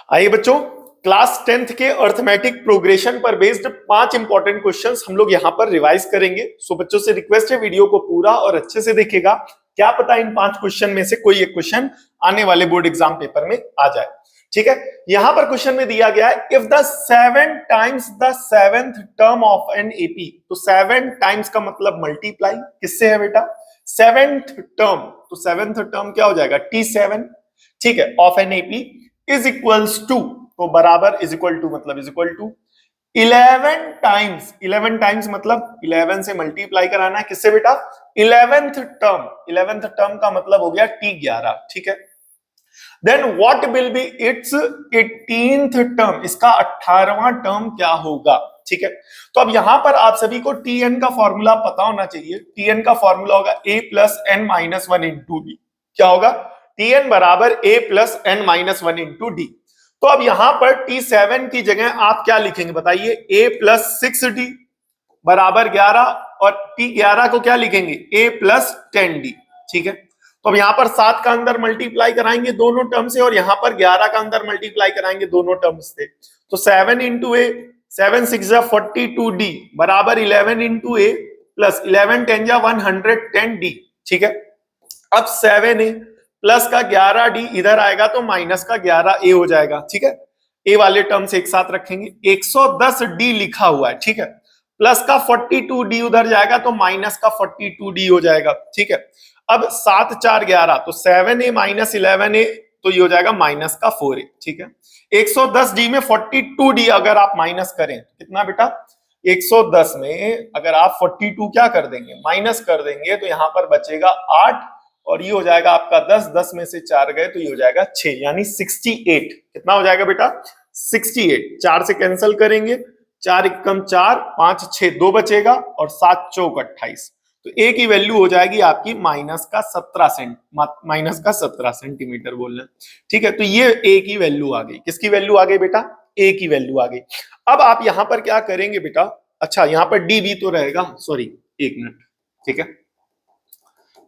आइए बच्चों, class 10th के अर्थमेटिक प्रोग्रेशन पर बेस्ड 5 इंपॉर्टेंट क्वेश्चंस हम लोग यहाँ पर रिवाइज करेंगे। सो बच्चों से रिक्वेस्ट है वीडियो को पूरा और अच्छे से देखिएगा, क्या पता इन 5 क्वेश्चन में से कोई एक क्वेश्चन आने वाले बोर्ड एग्जाम पेपर में आ जाए। ठीक है, यहां पर क्वेश्चन में दिया गया है if the 7 times the 7th term of an AP. तो 7 टाइम्स का मतलब मल्टीप्लाई किससे है बेटा? 7th term. तो 7th टर्म क्या हो जाएगा? T7। ठीक है, of an AP is equals to, तो बराबर इज इक्वल टू मतलब is equal to 11 times. 11 times मतलब 11 से मल्टीप्लाई कराना है किससे बेटा? 11th term. 11th टर्म का मतलब हो गया T11। ठीक है, then what will be its 18th term. इसका 18वां टर्म क्या होगा? ठीक है, तो अब यहां पर आप सभी को Tn का फॉर्मूला पता होना चाहिए। Tn का फॉर्मूला होगा a plus N minus one into D. क्या होगा? Tn बराबर a plus N minus one into D. तो अब यहां पर T7 की जगह आप क्या लिखेंगे बताइए? a प्लस 6d बराबर 11, और T11 को क्या लिखेंगे? a plus 10d। ठीक है, तो अब यहां पर 7 का अंदर मल्टीप्लाई कराएंगे दोनों टर्म से, और यहां पर 11 का अंदर मल्टीप्लाई कराएंगे दोनों टर्म से। तो 7 इंटू ए, 7 6 जा 42d बराबर 11 इंटू ए प्लस 11 10 जा 110d। ठीक है, अब 7a प्लस का 11d इधर आएगा तो माइनस का 11a हो जाएगा। ठीक है, ए वाले टर्म से एक साथ रखेंगे। 110d लिखा हुआ है। ठीक है, प्लस का 42d उधर जाएगा तो माइनस का 42d हो जाएगा। ठीक है, अब 7 4 11, तो 7a माइनस 11a, तो ये हो जाएगा माइनस का 4a। ठीक है, 110d में 42d अगर आप माइनस करें तो कितना बेटा? 110 में अगर आप 42 क्या कर देंगे? माइनस कर देंगे, तो यहां पर बचेगा 8, और ये हो जाएगा आपका 10। 10 में से 4 गए तो ये हो जाएगा 6, यानी 68। कितना हो जाएगा बेटा? 68। 4 से कैंसिल करेंगे, 4 एकम 4, 5 6 2 बचेगा, और 7 चौक 28। तो ए की वैल्यू हो जाएगी आपकी माइनस का 17 सेंटीमीटर बोलना। ठीक है, तो ये ए की वैल्यू आ गई। किसकी वैल्यू आ गई बेटा? ए की वैल्यू आ गई। अब आप यहां पर क्या करेंगे बेटा? अच्छा, यहां पर डी भी तो रहेगा, सॉरी एक मिनट। ठीक है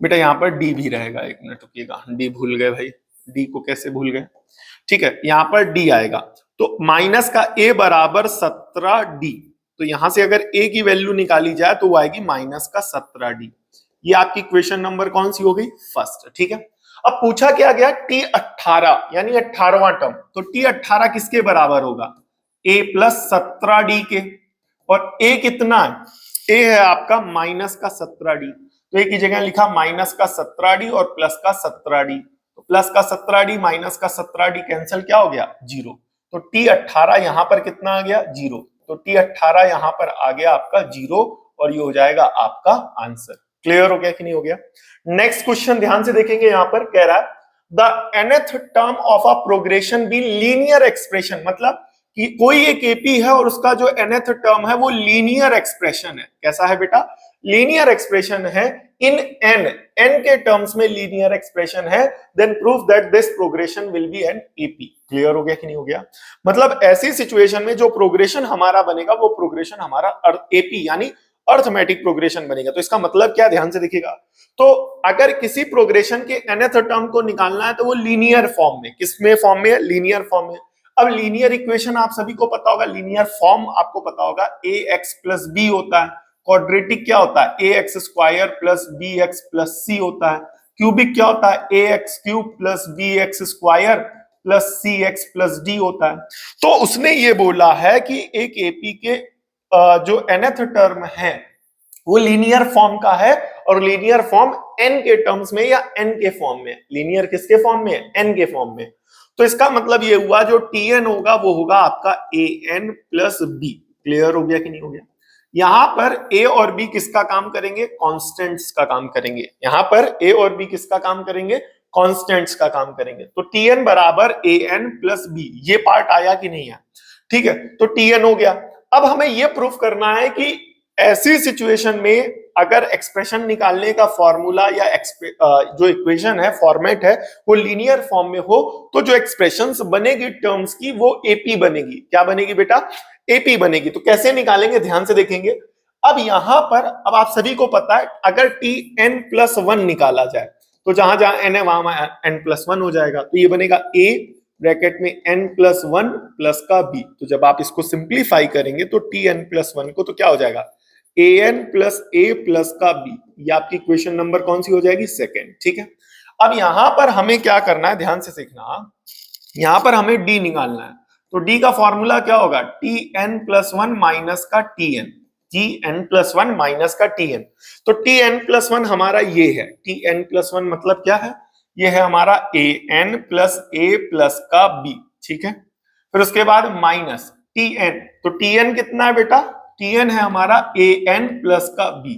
बेटा, यहां पर डी भी रहेगा। एक मिनट रुकिएगा, डी भूल गए भाई, डी को कैसे भूल गए? ठीक है, यहां पर डी आएगा, तो माइनस का ए बराबर 17d। तो यहां से अगर ए की वैल्यू निकाली जाए तो वो आएगी माइनस का 17d। ये आपकी क्वेश्चन नंबर कौन सी हो गई? फर्स्ट। ठीक है, अब पूछा क्या गया? T18 यानी 18वां टर्म। तो T18 किसके बराबर होगा? a प्लस 17d के, और a कितना है? a है आपका माइनस का 17d। तो एक ही जगह लिखा माइनस का 17d और प्लस का 17d। तो प्लस का 17d माइनस का 17d कैंसिल, क्या हो गया? 0। तो T18 यहां पर कितना आ गया? 0। तो T18 यहां पर आ गया आपका 0, और ये हो जाएगा आपका आंसर। क्लियर हो गया कि नहीं हो गया? नेक्स्ट क्वेश्चन ध्यान से देखेंगे, यहां पर कह रहा है the nth term of a progression be linear expression. मतलब कि कोई एक एपी है और उसका जो nth टर्म है वो लीनियर एक्सप्रेशन है। कैसा है बेटा? लीनियर एक्सप्रेशन है इन n के टर्म्स में लीनियर एक्सप्रेशन है, then prove that this progression will be an AP. Clear हो गया कि नहीं हो गया? मतलब ऐसी सिचुएशन में जो प्रोग्रेशन हमारा बनेगा वो प्रोग्रेशन हमारा एपी यानी अर्थमेटिक प्रोग्रेशन बनेगा। तो इसका मतलब क्या? ध्यान से देखिएगा। तो अगर किसी प्रोग्रेशन के nth टर्म को निकालना है तो वो लीनियर फॉर्म में, किसमें फॉर्म में? लीनियर फॉर्म में। अब लीनियर इक्वेशन आप सभी को पता होगा, लीनियर फॉर्म आपको पता होगा, ax प्लस बी होता है। क्वाड्रेटिक क्या होता है? ax square plus bx plus c होता है। क्यूबिक क्या होता है? ax cube plus bx square plus cx plus d होता है। तो उसने ये बोला है कि एक एपी के जो nth टर्म है वो लीनियर फॉर्म का है, और लीनियर फॉर्म n के टर्म्स में या n के फॉर्म में। लीनियर किसके फॉर्म में? n के फॉर्म में। तो इसका मतलब ये हुआ जो Tn होगा वो होगा आपका an प्लस b। क्लियर हो गया कि नहीं हो गया? यहां पर a और b किसका काम करेंगे? कॉन्स्टेंट्स का काम करेंगे। यहां पर a और b किसका काम करेंगे? कॉन्स्टेंट्स का काम करेंगे। तो Tn बराबर an प्लस b, ये पार्ट आया कि नहीं आया? ठीक है, तो Tn हो गया। अब हमें यह प्रूफ करना है कि ऐसी सिचुएशन में अगर एक्सप्रेशन निकालने का फॉर्मूला या जो इक्वेशन है, फॉर्मेट है, वो लीनियर फॉर्म में हो, तो जो एक्सप्रेशंस बनेगी टर्म्स की वो एपी बनेगी। क्या बनेगी बेटा? एपी बनेगी। तो कैसे निकालेंगे? ध्यान से देखेंगे। अब यहां पर अब आप सभी को पता है अगर Tn प्लस 1 निकाला जाए तो जहां जहां n है वहां n प्लस 1 हो जाएगा। तो ये बनेगा a ब्रैकेट में n प्लस वन प्लस का b। तो जब आप इसको सिंप्लीफाई करेंगे तो tn प्लस वन को तो क्या हो जाएगा an प्लस a प्लस का b। ये आपकी इक्वेशन नंबर कौन सी हो जाएगी सेकेंड। ठीक है, अब यहां पर हमें क्या करना है, ध्यान से सीखना, यहां पर हमें d निकालना है। तो d का फॉर्मूला क्या होगा, tn प्लस वन माइनस का tn, tn plus one minus का tn। तो tn प्लस वन हमारा ये है, tn प्लस वन मतलब क्या है, ये है हमारा an प्लस a प्लस का b। ठीक है, फिर उसके बाद माइनस tn, तो tn कितना है बेटा, tn है हमारा an प्लस का b।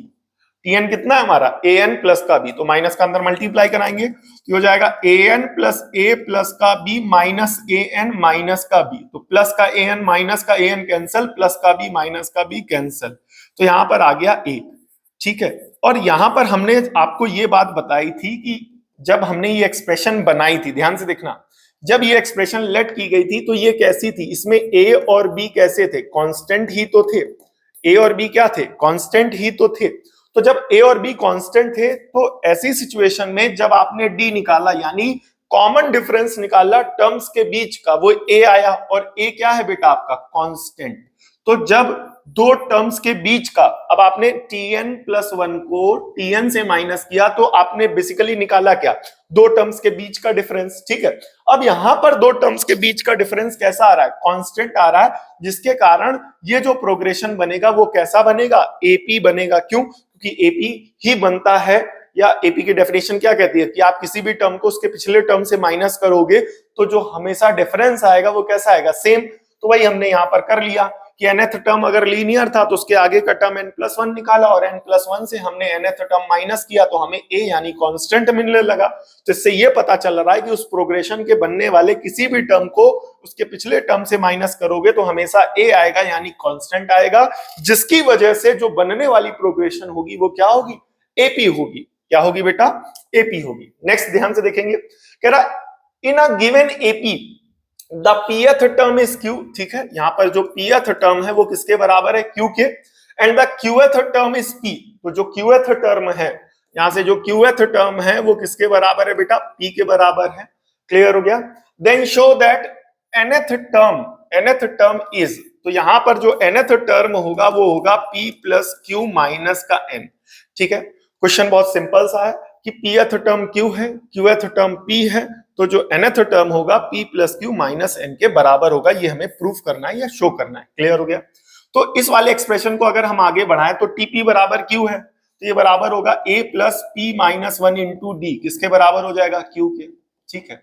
tn कितना है हमारा an प्लस का b, तो माइनस का अंदर मल्टीप्लाई कराएंगे तो हो जाएगा an प्लस a प्लस का b माइनस an माइनस का b। तो प्लस का an माइनस का an कैंसिल, प्लस का b माइनस का b कैंसिल, तो यहां पर आ गया a। ठीक है, और यहां पर हमने आपको ये बात बताई थी कि जब हमने ये एक्सप्रेशन बनाई थी, ध्यान से देखना, जब ये एक्सप्रेशन लेट की गई थी तो ये कैसी थी, इसमें a और b कैसे थे, कांस्टेंट ही तो थे। a और b क्या थे, कांस्टेंट ही तो थे। तो जब a और b कांस्टेंट थे तो ऐसी सिचुएशन में जब आपने d निकाला यानी कॉमन डिफरेंस निकाला टर्म्स के बीच का, वो a आया, और a क्या है बेटा आपका कांस्टेंट। तो जब दो टर्म्स के बीच का, अब आपने tn प्लस वन को tn से माइनस किया तो आपने बेसिकली निकाला क्या, दो टर्म्स के बीच का डिफरेंस। ठीक है, अब यहां पर दो टर्म्स के बीच का डिफरेंस कैसा आ रहा है, कांस्टेंट आ रहा है, जिसके कारण ये जो प्रोग्रेशन बनेगा वो कैसा बनेगा, एपी बनेगा। क्यों, क्योंकि एपी ही बनता है, या एपी की डेफिनेशन क्या कहती है कि आप किसी भी टर्म को उसके पिछले टर्म से माइनस करोगे तो जो हमेशा डिफरेंस आएगा वो कैसा आएगा, सेम। तो वही हमने यहां पर कर लिया कि nth टर्म अगर लीनियर था तो उसके आगे का टर्म n प्लस वन निकाला, और n प्लस वन से हमने nth टर्म माइनस किया तो हमें a यानी कांस्टेंट मिलने लगा। तो इससे ये पता चल रहा है कि उस प्रोग्रेशन के बनने वाले किसी भी टर्म को उसके पिछले टर्म से माइनस करोगे तो हमेशा a आएगा यानी कांस्टेंट आएगा, जिसकी वजह से जो बनने वाली प्रोग्रेशन होगी वो क्या होगी, एपी होगी। क्या होगी बेटा, एपी होगी। नेक्स्ट ध्यान से देखेंगे, कह रहा in a given AP the pth term is q। ठीक है, यहां पर जो pth टर्म है वो किसके बराबर है, q के, and the qth term is p। तो जो qth टर्म है, यहां से जो qth टर्म है वो किसके बराबर है बेटा, p के बराबर है। क्लियर हो गया, then show that nth term is, तो यहां पर जो nth टर्म होगा वो होगा p प्लस q माइनस का n। ठीक है, क्वेश्चन बहुत सिंपल सा है कि pth टर्म q है, qth टर्म p है, तो जो nth टर्म होगा p plus Q minus n के बराबर होगा। ये हमें प्रूफ करना है या शो करना है। क्लियर हो गया, तो इस वाले एक्सप्रेशन को अगर हम आगे बढ़ाएं तो tp बराबर q है, तो ये बराबर होगा a plus p minus one into D, किसके बराबर हो जाएगा, q के। ठीक है,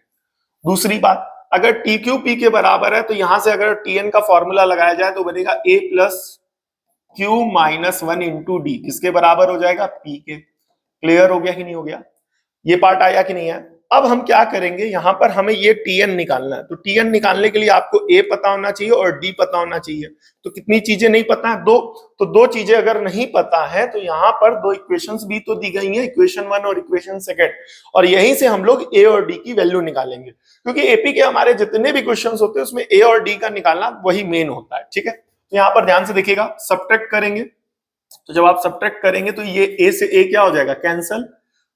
दूसरी बात, अगर tq p के बराबर है तो यहां से अगर tn का फॉर्मूला लगाया जाए तो बनेगा a plus q minus one into D, किसके बराबर हो जाएगा, p के। क्लियर हो गया कि नहीं हो गया, ये पार्ट आया कि नहीं है। अब हम क्या करेंगे, यहां पर हमें ये tn निकालना है, तो tn निकालने के लिए आपको a पता होना चाहिए और d पता होना चाहिए। तो कितनी चीजें नहीं पता है, दो। तो दो चीजें अगर नहीं पता है तो यहाँ पर दो इक्वेशंस भी तो दी गई हैं, इक्वेशन वन और इक्वेशन सेकंड, और यहीं से हम लोग a और d की वैल्यू निकालेंगे, क्योंकि एपी के हमारे जितने भी क्वेश्चन होते हैं उसमें a और d का निकालना वही मेन होता है। ठीक है, तो यहाँ पर ध्यान से देखिएगा, सब्ट्रैक्ट करेंगे, तो जब आप सब्ट्रैक्ट करेंगे तो ये a से a क्या हो जाएगा, कैंसल।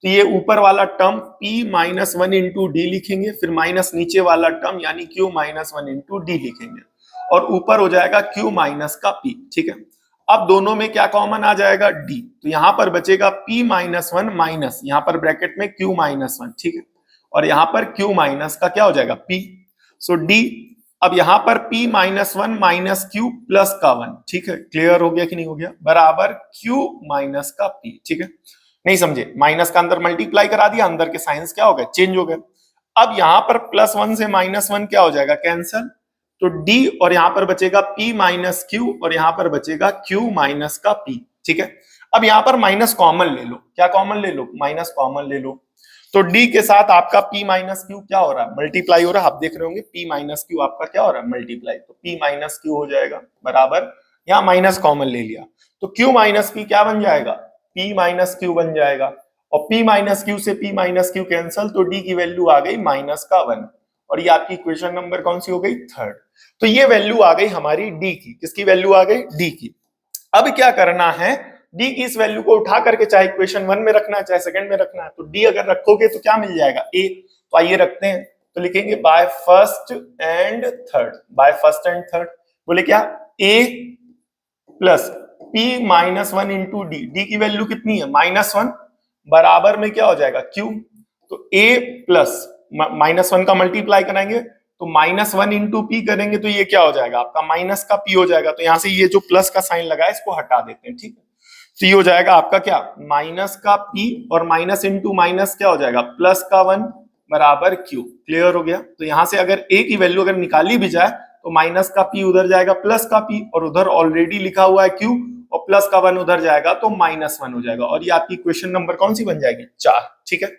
तो ये ऊपर वाला term p minus one into D लिखेंगे, फिर माइनस नीचे वाला टर्म यानी q minus one into D लिखेंगे, और ऊपर हो जाएगा q माइनस का p। ठीक है, अब दोनों में क्या कॉमन आ जाएगा, d, तो यहां पर बचेगा p माइनस वन माइनस, यहां पर ब्रैकेट में q माइनस वन। ठीक है, और यहां पर q माइनस का क्या हो जाएगा, p, सो d। अब यहां पर p minus one minus q plus का वन। ठीक है, क्लियर हो गया कि नहीं हो गया, बराबर q माइनस का p। ठीक है, नहीं समझे, माइनस का अंदर मल्टीप्लाई करा दिया, अंदर के साइंस क्या हो गए, चेंज हो गए। अब यहां पर प्लस वन से माइनस वन क्या हो जाएगा, कैंसल, तो d, और यहां पर बचेगा p माइनस क्यू, और यहां पर बचेगा q माइनस का p। ठीक है, अब यहां पर माइनस कॉमन ले लो, क्या कॉमन ले लो, माइनस कॉमन ले लो, तो d के साथ आपका p माइनस क्यू क्या हो रहा है, मल्टीप्लाई हो रहा है। आप देख रहे होंगे p माइनस क्यू आपका क्या हो रहा है, मल्टीप्लाई, तो p माइनस क्यू हो जाएगा बराबर, यहां माइनस कॉमन ले लिया तो q माइनस p क्या बन जाएगा, p माइनस क्यू बन जाएगा, और p माइनस क्यू से p माइनस क्यू कैंसल, तो d की वैल्यू आ गई माइनस का वन, और ये आपकी इक्वेशन नंबर कौन सी हो गई, थर्ड। तो ये वैल्यू आ गई हमारी d की, किसकी वैल्यू आ गई, d की। अब क्या करना है, d की इस वैल्यू को उठा करके चाहे इक्वेशन वन में रखना है चाहे सेकंड में रखना है, तो d अगर रखोगे तो क्या मिल जाएगा, a, तो आइए रखते हैं। तो लिखेंगे by first and third, by first and third. बोले क्या, a plus p minus one into D, D की वैल्यू कितनी है -1, बराबर में क्या हो जाएगा q। तो a प्लस -1 का मल्टीप्लाई कराएंगे तो -1 इंटू पी करेंगे तो ये क्या हो जाएगा आपका माइनस का p हो जाएगा। तो यहां से ये जो प्लस का साइन लगा है इसको हटा देते हैं, ठीक है। तो ये हो जाएगा आपका क्या, माइनस का p और माइनस इंटू माइनस क्या हो जाएगा प्लस का 1 बराबर q। क्लियर हो गया। तो यहां से अगर a की वैल्यू अगर निकाली भी जाए तो माइनस का p उधर जाएगा प्लस का p, और उधर ऑलरेडी लिखा हुआ है q, और प्लस का 1 उधर जाएगा तो -1 हो जाएगा। और ये आपकी क्वेश्चन नंबर कौन सी बन जाएगी, 4, ठीक है।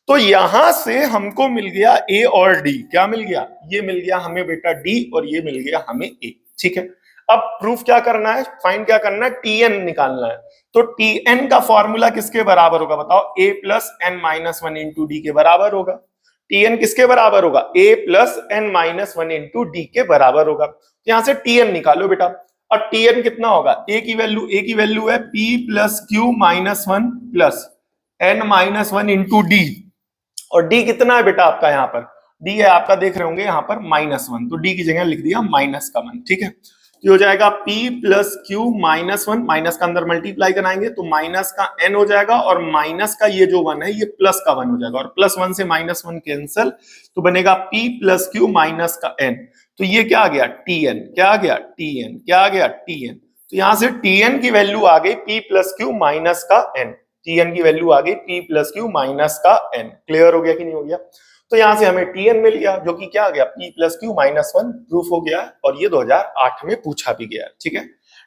तो यहां से हमको मिल गया a और d। क्या मिल गया, ये मिल गया हमें बेटा d और ये मिल गया हमें a, ठीक है। अब प्रूफ क्या करना है, फाइंड क्या करना है, tn निकालना है। तो tn का फॉर्मूला किसके बराबर होगा बताओ, a plus n minus one into D के बराबर होगा। tn किसके बराबर होगा, a plus n minus one into D के बराबर होगा। तो यहां से tn निकालो बेटा। और tn कितना होगा, a की वैल्यू है p plus Q minus one plus n minus one into D, और d कितना है बेटा आपका, यहाँ पर d है आपका, देख रहे होंगे यहाँ पर -1, तो d की जगह लिख दिया -1, ठीक है। तो हो जाएगा p प्लस क्यू -1, माइनस का अंदर मल्टीप्लाई कराएंगे तो माइनस का n हो जाएगा, और माइनस का ये जो 1 है ये प्लस का 1 हो जाएगा, और +1 से -1 कैंसल, तो बनेगा p प्लस क्यू माइनस का n। तो ये क्या आ गया tn, क्या आ गया tn, क्या आ गया tn। तो यहां से tn की वैल्यू आ गई p प्लस क्यू माइनस का n, tn की वैल्यू आ गई p प्लस क्यू माइनस का n। क्लियर हो गया कि नहीं हो गया। तो यहां से हमें tn मिल गया जो कि क्या आ गया p plus Q minus 1, proof हो गया, और ये 2008 में पूछा भी गया, ठीक है।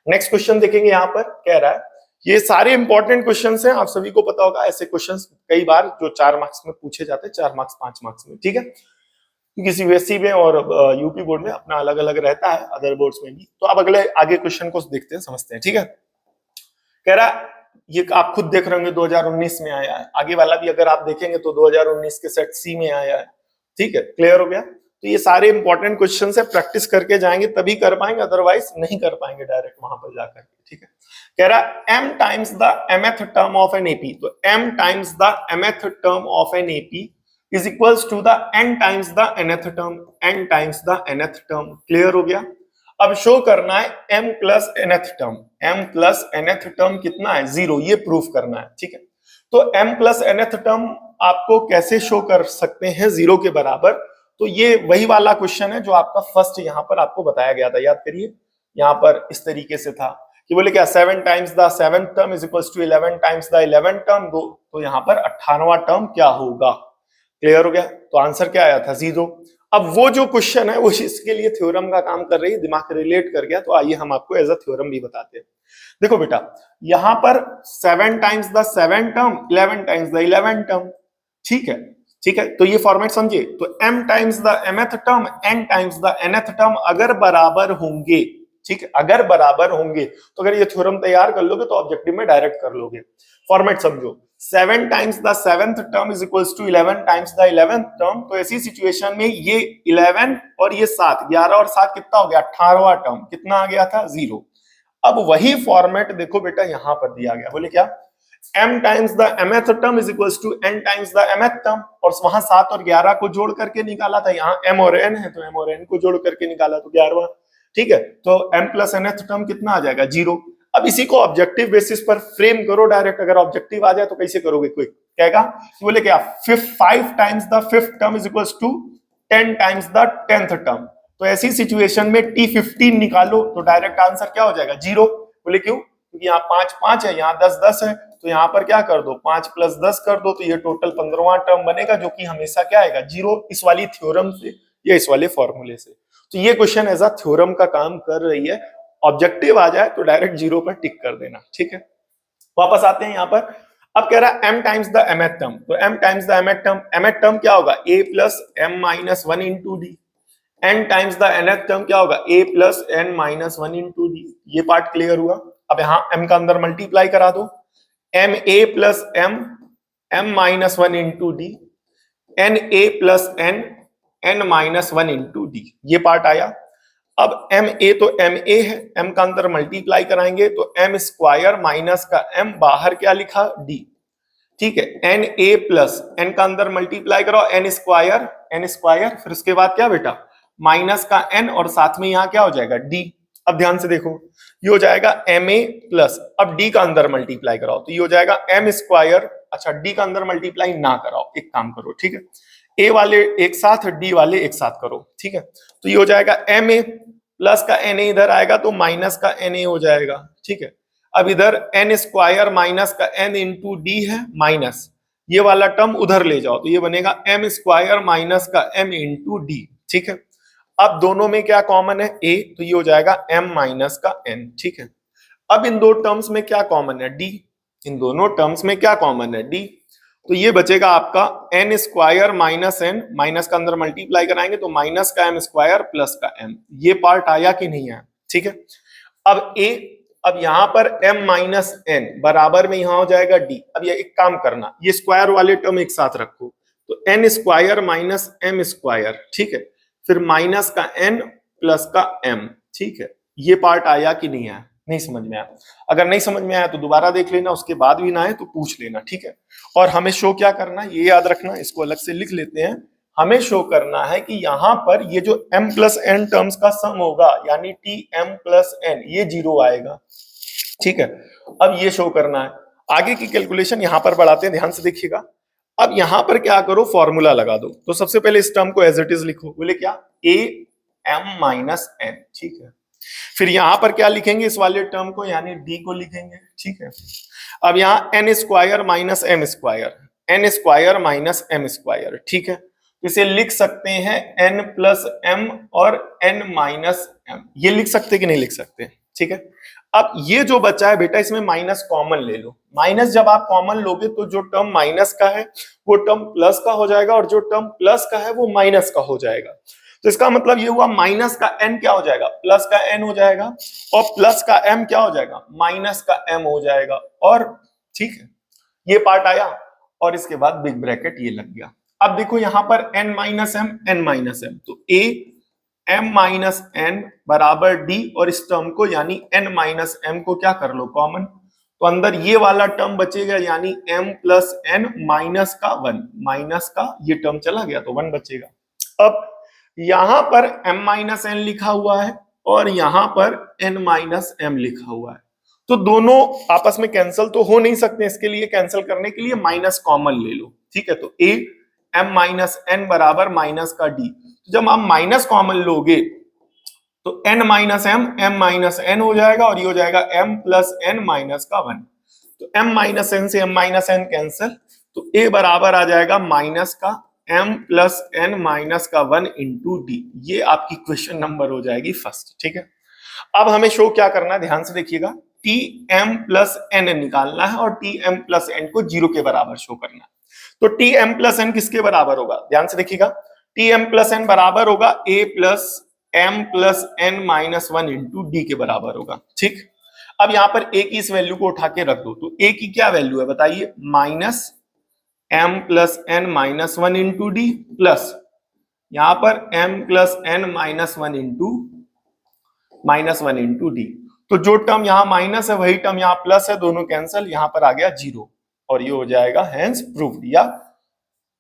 नेक्स्ट क्वेश्चन देखेंगे, यहाँ पर कह रहा है, ये सारे इंपॉर्टेंट क्वेश्चंस हैं, आप सभी को पता होगा ऐसे क्वेश्चंस कई बार जो 4 मार्क्स में पूछे जाते हैं, 4 मार्क्स 5 मार्क्स में, ठीक है। क्योंकि सीबीएसई में और यूपी बोर्ड में अपना अलग अलग रहता है, अदर बोर्ड्स में भी। तो अब अगले आगे क्वेश्चन को देखते हैं, समझते हैं, ठीक है। कह रहा ये आप खुद देख रहे होंगे 2019 में आया है, आगे वाला भी अगर आप देखेंगे तो 2019 के सेट सी में आया है, ठीक है। क्लियर हो गया। तो ये सारे इंपॉर्टेंट क्वेश्चन है, प्रैक्टिस करके जाएंगे तभी कर पाएंगे, अदरवाइज नहीं कर पाएंगे डायरेक्ट वहां पर जाकर, ठीक है। कह रहा m times the mth term of an AP, तो m times the mth term of an AP is equals to the n times the nth term, n times the nth term. Clear हो गया। अब show करना है m plus nth term, m plus nth term कितना है 0, ये proof करना है, ठीक है। तो m प्लस nth टर्म आपको कैसे शो कर सकते हैं 0 के बराबर, तो ये वही वाला क्वेश्चन है जो आपका फर्स्ट यहाँ पर आपको बताया गया था, याद करिए। यहाँ पर इस तरीके से था कि बोले क्या 7 times the 7th term is equals to 11 times the 11th term, तो यहाँ पर 18वां टर्म क्या होगा। क्लियर हो गया। तो आंसर क्या आया था 0। अब वो जो क्वेश्चन है वो इसके लिए थ्योरम का काम कर रही है, दिमाग रिलेट कर गया, तो आइए हम आपको एज अ थ्योरम भी बताते हैं। देखो बेटा, यहां पर 7 times the 7 term, 11 times the 11 term, ठीक है, ठीक है। तो ये फॉर्मेट समझिए। तो m times the mth term, n times the nth term अगर बराबर होंगे, ठीक है, अगर बराबर होंगे, तो अगर ये थ्योरम तैयार कर लोगे तो ऑब्जेक्टिव में डायरेक्ट कर लोगे। फॉर्मेट समझो, 7 times the 7th term is equals to 11 times the 11th term. तो ऐसी सिचुएशन में ये 11 और ये 7, 11 और 7 कितना हो गया 18वां टर्म, कितना आ गया था 0। अब वही फॉर्मेट देखो बेटा यहाँ पर दिया गया, बोले क्या m times the mth term is equals to n times the mth term, और वहां 7 और 11 को जोड़ करके निकाला था, यहाँ m और n है तो m और n को जोड़ करके निकाला तो 11वां, ठीक है। तो m प्लस nth टर्म कितना आ जाएगा 0। अब इसी को ऑब्जेक्टिव बेसिस पर फ्रेम करो डायरेक्ट, अगर ऑब्जेक्टिव आ जाए तो कैसे करोगे, क्विक कहेगा बोले क्या 5 times the 5th term is equals to 10 times the 10th term. तो ऐसी सिचुएशन में t15 निकालो तो डायरेक्ट आंसर क्या हो जाएगा 0। बोले क्यों, क्योंकि यहाँ 5 5 है, यहाँ 10 10 है, तो यहाँ पर क्या कर दो 5 प्लस 10 कर दो, तो ये टोटल 15वां टर्म बनेगा, जो कि हमेशा क्या आएगा 0, इस वाली थ्योरम से या इस वाले फॉर्मूले से। तो ये क्वेश्चन एज अ थ्योरम का काम कर रही है, ऑब्जेक्टिव आ जाए तो डायरेक्ट 0 पर टिक कर देना, ठीक है। वापस आते हैं यहाँ पर। अब कह रहा है m times the mth term, तो m times the mth term क्या होगा a plus m minus 1 into D. n times the nth term क्या होगा a plus n minus 1 into D. ये पार्ट क्लियर हुआ। अब यहाँ m का अंदर मल्टीप्लाई करा दो, m a plus m minus 1 into D, n a plus n minus 1 into D. ये पार्ट आया। अब एम ए तो एम ए है, m का अंदर मल्टीप्लाई कराएंगे तो m स्क्वायर माइनस का m, बाहर क्या लिखा d, ठीक है, एन ए प्लस एन का अंदर मल्टीप्लाई करो एन स्क्वायर, फिर उसके बाद क्या बेटा माइनस का एन और साथ में यहां क्या हो जाएगा डी। अब ध्यान से देखो ये हो जाएगा एम ए प्लस, अब डी का अंदर मल्टीप्लाई कराओ तो ये हो जाएगा एम स्क्वायर। अच्छा डी का अंदर मल्टीप्लाई ना कराओ, एक काम करो ठीक है, ए वाले एक साथ डी वाले एक साथ करो ठीक है, तो ये हो जाएगा एम ए प्लस का एन ए इधर आएगा तो माइनस का एन ए हो जाएगा ठीक है। अब इधर एन स्क्वायर माइनस का एन इंटू डी है माइनस, ये वाला टर्म उधर ले जाओ तो ये बनेगा एम स्क्वायर माइनस का एम इंटू डी ठीक है। अब दोनों में क्या कॉमन है ए, तो ये हो जाएगा m माइनस का n ठीक है। अब इन दो टर्म्स में क्या कॉमन है d, इन दोनों टर्म्स में क्या कॉमन है d, तो ये बचेगा आपका n square minus n, minus का अंदर मल्टीप्लाई कराएंगे तो माइनस का m स्क्वायर प्लस का m, ये पार्ट आया कि नहीं आया ठीक है। अब a, अब यहां पर m माइनस n बराबर में यहां हो जाएगा d। अब ये एक काम करना, ये स्क्वायर वाले टर्म एक साथ रखो तो n square minus m square ठीक है, फिर माइनस का n प्लस का m ठीक है। ये पार्ट आया कि नहीं आया, नहीं समझ में आया, अगर नहीं समझ में आया तो दोबारा देख लेना, उसके बाद भी ना आए तो पूछ लेना ठीक है। और हमें शो क्या करना है ये याद रखना, इसको अलग से लिख लेते हैं, हमें शो करना है कि यहां पर ये जो m प्लस n टर्म्स का सम होगा यानी tm प्लस n ये 0 आएगा ठीक है। अब ये शो करना है, आगे की कैलकुलेशन यहां पर बढ़ाते हैं, ध्यान से देखिएगा। अब यहां पर क्या करो फॉर्मूला लगा दो, तो सबसे पहले इस टर्म को एज इट इज लिखो, बोले क्या a m माइनस n ठीक है। फिर यहां पर क्या लिखेंगे इस वाले टर्म को यानी d को लिखेंगे ठीक है। अब यहां n square minus m square, n square minus m square ठीक है, इसे लिख सकते हैं n प्लस m और n माइनस m, ये लिख सकते कि नहीं लिख सकते ठीक है। अब ये जो बचा है बेटा इसमें माइनस कॉमन ले लो, माइनस जब आप कॉमन लोगे तो जो टर्म माइनस का है वो टर्म प्लस का हो जाएगा और जो टर्म प्लस का है वो माइनस का हो जाएगा। तो इसका मतलब ये हुआ माइनस का n क्या हो जाएगा प्लस का n हो जाएगा और प्लस का m क्या हो जाएगा माइनस का m हो जाएगा, और ठीक है ये पार्ट आया और इसके बाद बिग ब्रैकेट ये लग गया। अब देखो यहां पर n माइनस m, तो a m माइनस n बराबर d, और इस टर्म को यानी n माइनस m को क्या कर लो कॉमन, तो अंदर ये वाला टर्म बचेगा यानी m प्लस n माइनस का 1, माइनस का ये टर्म चला गया तो 1 बचेगा। अब यहां पर m माइनस n लिखा हुआ है और यहां पर n माइनस m लिखा हुआ है, तो दोनों आपस में कैंसिल तो हो नहीं सकते, इसके लिए कैंसिल करने के लिए माइनस कॉमन ले लो ठीक है। तो a m माइनस n बराबर माइनस का d, जब आप माइनस कॉमन लोगे तो n minus m minus n हो जाएगा और ये हो जाएगा m प्लस n माइनस का 1, तो m माइनस n से m माइनस n कैंसिल, तो a बराबर आ जाएगा माइनस का m प्लस n माइनस का 1 इंटू डी, ये आपकी क्वेश्चन नंबर हो जाएगी फर्स्ट ठीक है। अब हमें शो क्या करना है ध्यान से देखिएगा, tm प्लस n निकालना है और tm प्लस n को 0 के बराबर शो करना है। तो tm प्लस n किसके बराबर होगा ध्यान से देखिएगा, tm प्लस n बराबर होगा a plus m plus n minus 1 into D के बराबर होगा ठीक। अब यहां पर a की इस वैल्यू को उठा के रख दो, तो a की क्या वैल्यू है बताइए minus m plus n minus 1 into D plus यहां पर m plus n minus 1 into D, तो जो टर्म यहां माइनस है वही टर्म यहां प्लस है, दोनों कैंसिल, यहां पर आ गया 0 और ये हो जाएगा हेंस प्रूव्ड या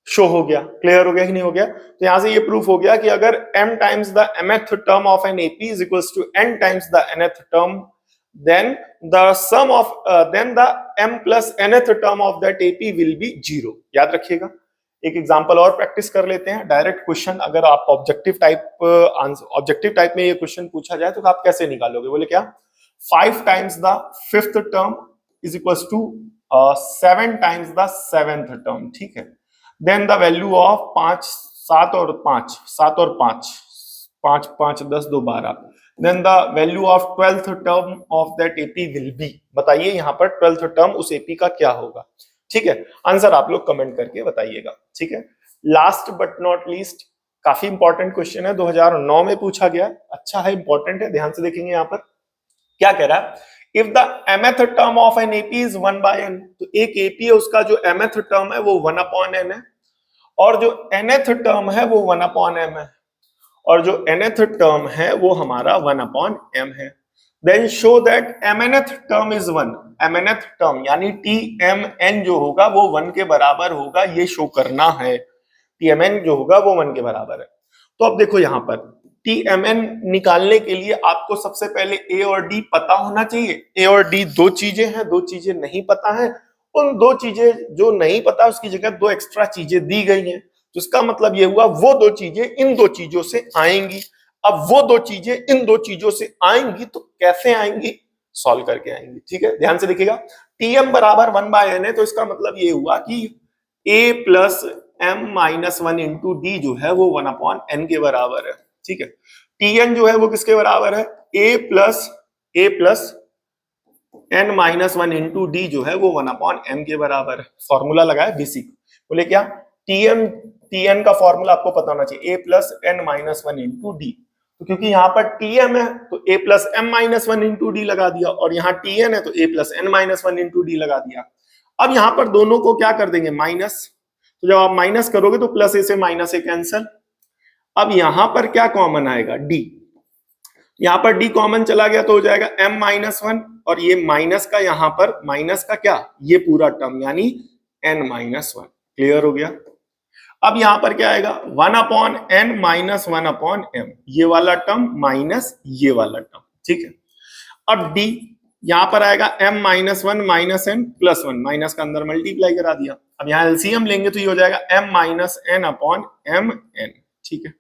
शो हो गया। क्लियर हो गया कि नहीं हो गया, तो यहां से ये प्रूफ हो गया कि अगर m times the mth term of an AP is equals to n times the nth term, then the sum of then the m plus nth term of that AP will be 0। याद रखिएगा। एक example और practice कर लेते हैं, direct question अगर आप objective type में ये क्वेश्चन पूछा जाए तो आप कैसे निकालोगे, बोले क्या 5 times the 5th term is equals to 7 times the 7th term ठीक है। देन द वैल्यू ऑफ 5 7 और 5 7 और 5 5 5 10 2 12, then the value of 12th term of that AP will be, बताइए यहाँ पर 12th टर्म उस एपी का क्या होगा ठीक है। आंसर आप लोग कमेंट करके बताइएगा ठीक है। लास्ट बट नॉट लीस्ट, काफी इंपॉर्टेंट क्वेश्चन है, 2009 में पूछा गया, अच्छा है इंपॉर्टेंट है, ध्यान से देखेंगे यहाँ पर क्या कह रहा है, if the mth term of an AP is 1/n, तो एक एपी है उसका जो mth टर्म है वो 1/n है और जो nth टर्म है वो 1/m है और जो nth टर्म है वो हमारा 1/m है। Then show that mnth term is 1, mnth term यानी tmn जो होगा वो 1 के बराबर होगा, ये शो करना है। tmn जो होगा वो 1 के बराबर है। तो अब देखो यहां पर tmn निकालने के लिए आपको सबसे पहले a और d पता होना चाहिए। a और d दो चीजें हैं, दो चीजें नहीं पता है। उन दो चीजें जो नहीं पता उसकी जगह दो एक्स्ट्रा चीजें दी गई हैं, तो इसका मतलब ये हुआ वो दो चीजें इन दो चीजों से आएंगी। अब वो दो चीजें इन दो चीजों से आएंगी तो कैसे आएंगी, सॉल्व करके आएंगी। ठीक है, ध्यान से देखिएगा, tm बराबर 1/n है, तो इसका मतलब ये हुआ कि a plus m minus 1 into D जो है वो 1/n के बराबर है। ठीक है, tn जो है वो किसके बराबर है, a plus n minus 1 into D जो है वो 1/m के बराबर है। फॉर्मूला लगाए बेसिक, बोले क्या, tn का फॉर्मूला आपको पता होना चाहिए, a plus n minus 1 into D. तो क्योंकि यहाँ पर tm है तो a plus m minus 1 into D लगा दिया, और यहाँ tn है तो a plus n minus 1 into D लगा दिया। अब यहाँ पर दोनों को क्या कर देंगे, माइनस, तो जब आप माइनस करोगे तो प्लस a से माइनस a कैंसल। अब यहाँ पर क्या कॉमन आएगा, d, यहाँ पर d कॉमन चला गया तो हो जाएगा m माइनस 1, और ये माइनस का यहाँ पर माइनस का क्या, ये पूरा टर्म यानी n माइनस 1। क्लियर हो गया। अब यहां पर क्या आएगा, 1/n माइनस 1/m, ये वाला टर्म माइनस ये वाला टर्म। ठीक है, अब d यहां पर आएगा m minus 1 minus n plus 1, minus का अंदर मल्टीप्लाई करा दिया। अब यहां एलसीएम लेंगे तो ये हो जाएगा m minus n upon m n। ठीक है,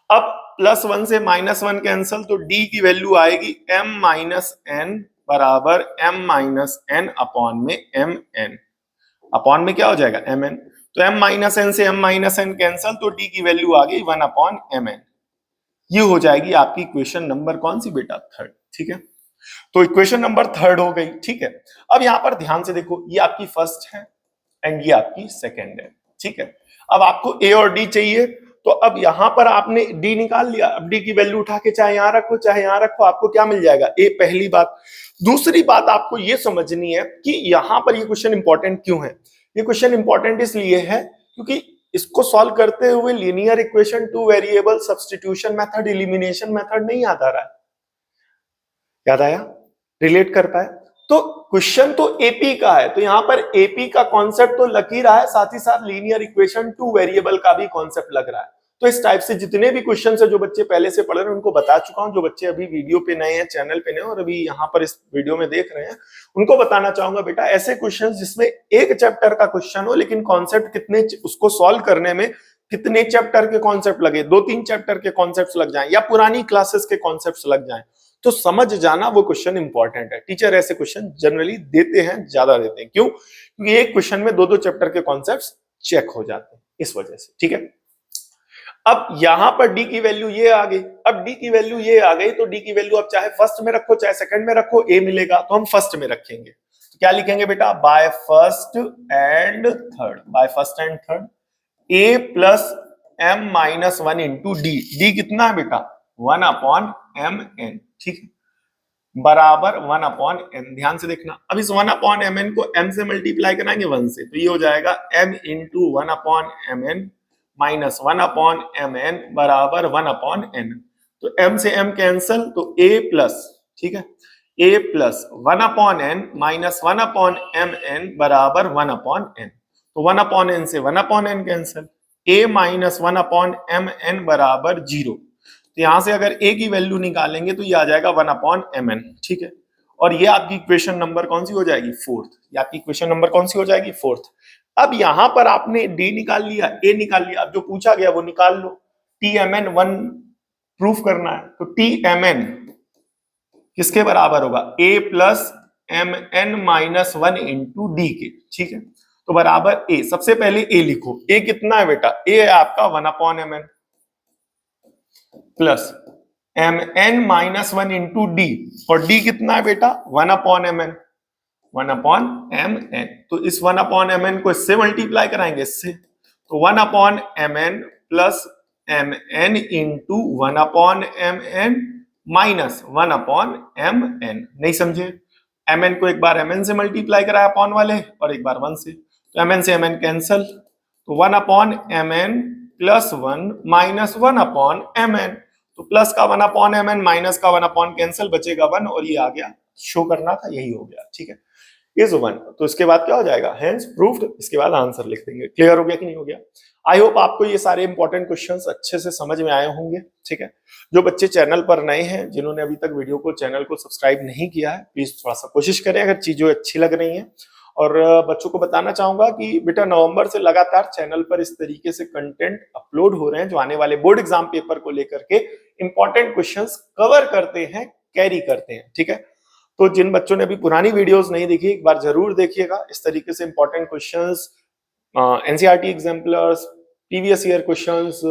अब प्लस 1 से माइनस 1 कैंसल, तो d की वैल्यू आएगी m माइनस n बराबर m माइनस n अपॉन में m n, अपॉन में क्या हो जाएगा mn, तो m माइनस n से m माइनस n कैंसल, तो d की वैल्यू आ गई 1/mn। ये हो जाएगी आपकी इक्वेशन नंबर कौन सी बेटा, थर्ड। ठीक है, तो इक्वेशन नंबर थर्ड हो गई। ठीक है, अब यहां पर ध्यान से देखो, ये आपकी फर्स्ट है एंड ये आपकी सेकेंड है। ठीक है, अब आपको a और d चाहिए, तो अब यहां पर आपने d निकाल लिया। अब d की वैल्यू उठा के चाहे यहां रखो चाहे यहां रखो, आपको क्या मिल जाएगा, a, पहली बात। दूसरी बात आपको ये समझनी है कि यहां पर ये क्वेश्चन इंपॉर्टेंट क्यों है। ये क्वेश्चन इंपॉर्टेंट इसलिए है क्योंकि इसको सॉल्व करते हुए linear equation, two variable substitution method, elimination method नहीं याद आ रहा है, याद आया, रिलेट कर पाए। तो क्वेश्चन तो एपी का है, तो यहां पर एपी का कॉन्सेप्ट तो लग ही रहा है, साथ ही साथ लीनियर इक्वेशन टू वेरिएबल का भी कॉन्सेप्ट लग रहा है। तो इस टाइप से जितने भी क्वेश्चन है जो बच्चे पहले से पढ़ रहे हैं उनको बता चुका हूं, जो बच्चे अभी वीडियो पे नए हैं, चैनल पे नए और अभी यहाँ पर इस वीडियो में देख रहे हैं, उनको बताना चाहूंगा बेटा, ऐसे क्वेश्चन जिसमें एक चैप्टर का क्वेश्चन हो लेकिन कॉन्सेप्ट कितने, उसको सॉल्व करने में कितने चैप्टर के कॉन्सेप्ट लगे, 2-3 चैप्टर के कॉन्सेप्ट लग जाए या पुरानी क्लासेस के कॉन्सेप्ट लग जाए, तो समझ जाना वो क्वेश्चन इंपॉर्टेंट है। टीचर ऐसे क्वेश्चन जनरली देते हैं, ज्यादा देते हैं, क्यों, क्योंकि एक क्वेश्चन में 2-2 चैप्टर के कॉन्सेप्ट्स चेक हो जाते हैं, इस वजह से। ठीक है, अब यहां पर d की वैल्यू ये आ गई, अब d की वैल्यू ये आ गई, तो d की वैल्यू अब चाहे फर्स्ट में रखो चाहे सेकंड में रखो, a मिलेगा, तो हम फर्स्ट में रखेंगे। तो क्या लिखेंगे बेटा, by first and third, by first and third, a plus m minus 1 into D, D कितना है बेटा, 1/mn। ठीक है, बराबर 1/n। ध्यान से देखना, अब इस 1/mn को m से मल्टीप्लाई कराएंगे 1 से, तो ये हो जाएगा m into 1/mn minus 1/mn बराबर 1/n। तो m से m कैंसल, तो a प्लस, ठीक है, a plus 1/n minus 1/mn बराबर 1/n। तो 1/n से 1/n cancel, a minus 1/mn बराबर 0। तो यहां से अगर a की वैल्यू निकालेंगे तो ये आ जाएगा 1/mn। ठीक है, और ये आपकी इक्वेशन नंबर कौन सी हो जाएगी, फोर्थ। ये आपकी इक्वेशन नंबर कौन सी हो जाएगी, फोर्थ। अब यहां पर आपने d निकाल लिया, a निकाल लिया, अब जो पूछा गया वो निकाल लो। tmn 1 प्रूफ करना है, तो tmn किसके बराबर होगा, a plus mn minus 1 into D के। ठीक है, तो बराबर a, सबसे पहले a लिखो, a कितना है बेटा, a है आपका 1/mn plus mn minus 1 into D, और d कितना है बेटा 1/mn, 1/mn। तो इस 1/mn को इससे मल्टीप्लाई कराएंगे, इससे, तो 1/mn plus mn into 1/mn minus 1/mn। नहीं समझे, mn को एक बार mn से मल्टीप्लाई कराया अपॉन वाले और एक बार 1 से, तो mn से mn कैंसल, तो 1/mn प्लस 1 माइनस 1/mn, तो प्लस का 1/mn माइनस का 1 कैंसिल, बचेगा 1 और ये आ गया, शो करना था, यही हो गया, ठीक है, इज 1। तो इसके बाद क्या हो जाएगा, हेंस प्रूव्ड, इसके बाद आंसर लिख देंगे। क्लियर हो गया कि नहीं हो गया? आई होप आपको ये सारे इंपॉर्टेंट क्वेश्चंस अच्छे से समझ में आए होंगे, ठीक है। जो बच्चे चैनल पर नए हैं, जिन्होंने अभी तक वीडियो को चैनल को सब्सक्राइब नहीं किया है, प्लीज थोड़ा सा कोशिश करें अगर चीजें अच्छी लग रही हैं। और बच्चों को बताना चाहूंगा कि बेटा नवंबर से लगातार चैनल पर इस तरीके से कंटेंट अपलोड हो रहे हैं जो आने वाले बोर्ड एग्जाम पेपर को लेकर के इंपॉर्टेंट क्वेश्चंस कवर करते हैं, कैरी करते हैं, ठीक है। तो जिन बच्चों ने अभी पुरानी वीडियोस नहीं देखी, एक बार जरूर देखिएगा। इस तरीके से important questions, NCERT exemplars, previous year questions,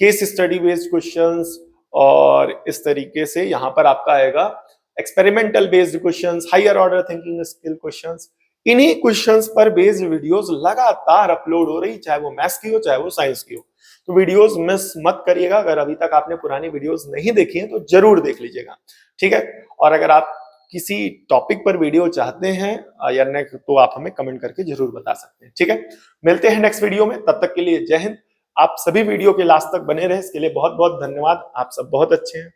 case study based questions, और इस तरीके से यहाँ पर आपका आएगा experimental based questions, higher order thinking skill questions. इन्हीं क्वेश्चंस पर बेस्ड वीडियोस लगातार अपलोड हो रही, चाहे वो मैथ्स की हो चाहे वो साइंस की हो। तो वीडियोस मिस मत करिएगा। अगर अभी तक आपने पुरानी वीडियोस नहीं देखी हैं तो जरूर देख लीजिएगा, ठीक है। और अगर आप किसी टॉपिक पर वीडियो चाहते हैं या नेक्स्ट, तो आप हमें कमेंट करके जरूर बता सकते हैं, ठीक है। मिलते हैं नेक्स्ट वीडियो में, तब तक के लिए जय हिंद। आप सभी वीडियो के लास्ट तक बने रहे, इसके लिए बहुत बहुत धन्यवाद। आप सब बहुत अच्छे हैं।